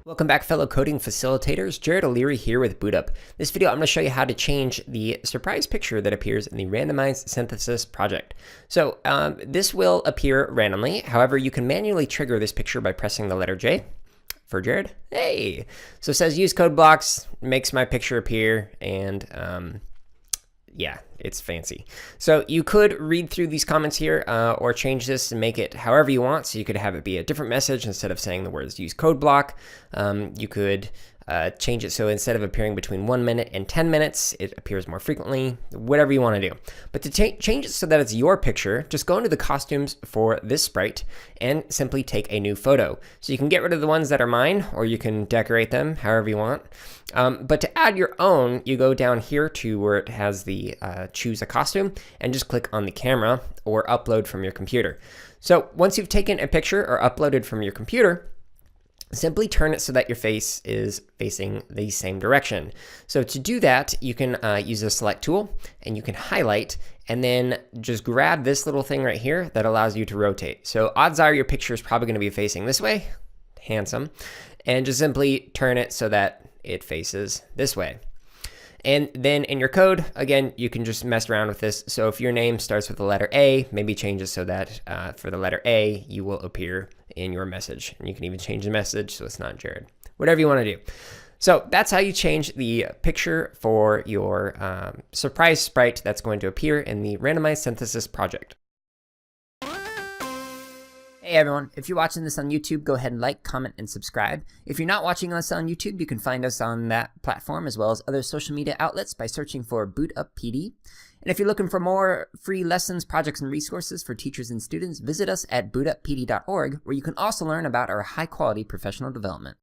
Welcome back, fellow coding facilitators. Jared O'Leary here with BootUp. This video, I'm going to show you how to change the surprise picture that appears in the randomized synthesis project. So this will appear randomly. However, you can manually trigger this picture by pressing the letter J for Jared. Hey! So it says use code blocks, makes my picture appear, and yeah, it's fancy. So you could read through these comments here or change this and make it however you want. So you could have it be a different message instead of saying the words use code block. You could change it so instead of appearing between 1 minute and 10 minutes, it appears more frequently, whatever you want to do. But to change it so that it's your picture, just go into the costumes for this sprite and simply take a new photo. So you can get rid of the ones that are mine, or you can decorate them however you want. But to add your own, you go down here to where it has the choose a costume and just click on the camera or upload from your computer. So once you've taken a picture or uploaded from your computer, simply turn it so that your face is facing the same direction. So to do that, you can use the select tool and you can highlight and then just grab this little thing right here that allows you to rotate. So odds are your picture is probably going to be facing this way, handsome, and just simply turn it so that it faces this way. And then in your code, again, you can just mess around with this. So if your name starts with the letter A, maybe change it so that for the letter A, you will appear in your message. And you can even change the message so it's not Jared. Whatever you want to do. So that's how you change the picture for your surprise sprite that's going to appear in the randomized synthesis project. Hey everyone, if you're watching this on YouTube, go ahead and like, comment, and subscribe. If you're not watching us on YouTube, you can find us on that platform as well as other social media outlets by searching for BootUp PD. And if you're looking for more free lessons, projects, and resources for teachers and students, visit us at bootuppd.org, where you can also learn about our high-quality professional development.